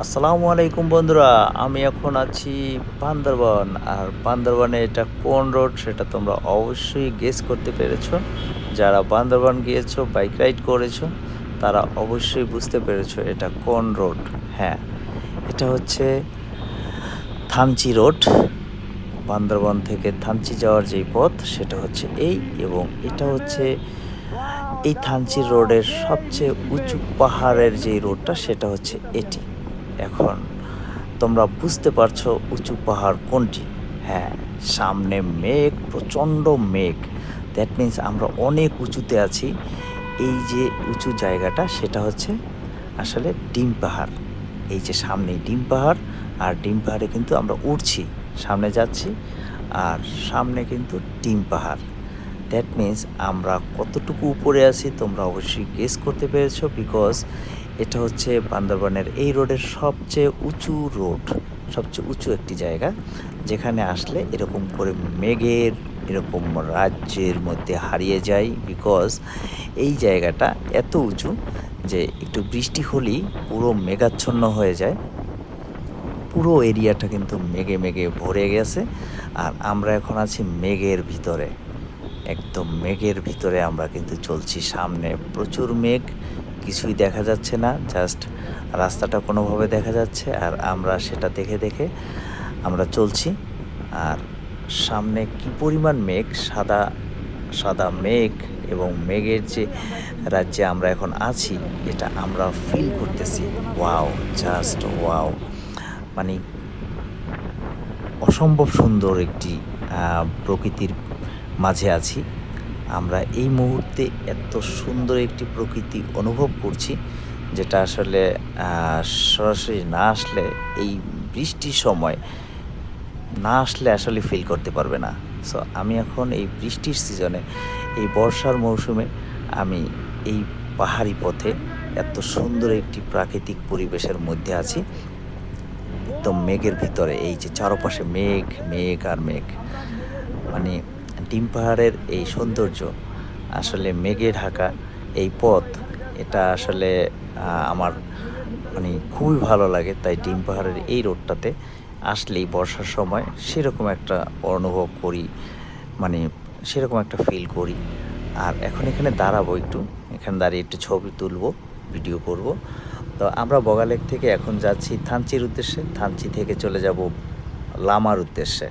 আসসালামু আলাইকুম বন্ধুরা, আমি এখন আছি বান্দরবান। আর বান্দরবানে এটা কোন রোড সেটা তোমরা অবশ্যই গেস করতে পেরেছো। যারা বান্দরবান গিয়েছো, বাইক রাইড করেছো, তারা অবশ্যই বুঝতে পেরেছো এটা কোন রোড। হ্যাঁ, এটা হচ্ছে থানচি রোড। বান্দরবান থেকে থানচি যাওয়ার যেই পথ সেটা হচ্ছে এই, এবং এটা হচ্ছে এই থানচি রোডের সবচেয়ে উঁচু পাহাড়ের যেই রোডটা সেটা হচ্ছে এটি। এখন তোমরা বুঝতে পারছো উঁচু পাহাড় কোনটি? হ্যাঁ, সামনে মেঘ, প্রচণ্ড মেঘ। দ্যাট মিন্স আমরা অনেক উঁচুতে আছি। এই যে উঁচু জায়গাটা সেটা হচ্ছে আসলে ডিম পাহাড়। এই যে সামনেই ডিম পাহাড়, আর ডিম পাহাড়ে কিন্তু আমরা উঠছি, সামনে যাচ্ছি, আর সামনে কিন্তু ডিম পাহাড়। দ্যাট মিন্স আমরা কতটুকু উপরে আছি তোমরা অবশ্যই গেস করতে পেরেছো, বিকজ এটা হচ্ছে বান্দরবানের এই রোডের সবচেয়ে উঁচু রোড, সবচেয়ে উঁচু একটি জায়গা, যেখানে আসলে এরকম করে মেঘের এরকম রাজ্যের মধ্যে হারিয়ে যায়। বিকজ এই জায়গাটা এত উঁচু যে একটু বৃষ্টি হলেই পুরো মেঘাচ্ছন্ন হয়ে যায়। পুরো এরিয়াটা কিন্তু মেঘে মেঘে ভরে গেছে, আর আমরা এখন আছি মেঘের ভিতরে। একদম মেঘের ভিতরে আমরা কিন্তু চলছি। সামনে প্রচুর মেঘ, কিছুই দেখা যাচ্ছে না, জাস্ট রাস্তাটা কোনোভাবে দেখা যাচ্ছে, আর আমরা সেটা দেখে দেখে আমরা চলছি। আর সামনে কি পরিমাণ মেঘ, সাদা সাদা মেঘ, এবং মেঘের যে রাজ্যে আমরা এখন আছি এটা আমরা ফিল করতেছি। Wow, just wow! মানে অসম্ভব সুন্দর একটি প্রকৃতির মাঝে আছি আমরা এই মুহূর্তে। এত সুন্দর একটি প্রকৃতি অনুভব করছি, যেটা আসলে সরাসরি না আসলে, এই বৃষ্টির সময় না আসলে আসলে ফিল করতে পারবে না। সো আমি এখন এই বৃষ্টির সিজনে, এই বর্ষার মৌসুমে আমি এই পাহাড়ি পথে এত সুন্দর একটি প্রাকৃতিক পরিবেশের মধ্যে আছি, একদম মেঘের ভিতরে। এই যে চারপাশে মেঘ, মেঘ আর মেঘ, মানে ডিম পাহাড়ের এই সৌন্দর্য, আসলে মেঘে ঢাকা এই পথ, এটা আসলে আমার মানে খুবই ভালো লাগে। তাই ডিম পাহাড়ের এই রোডটাতে আসলেই বর্ষার সময় সেরকম একটা অনুভব করি, মানে সেরকম একটা ফিল করি। আর এখন এখানে দাঁড়াবো একটু, এখানে দাঁড়িয়ে একটু ছবি তুলবো, ভিডিও করব। তো আমরা বগালেক থেকে এখন যাচ্ছি থানচির উদ্দেশ্যে, থানচি থেকে চলে যাব লামার উদ্দেশ্যে।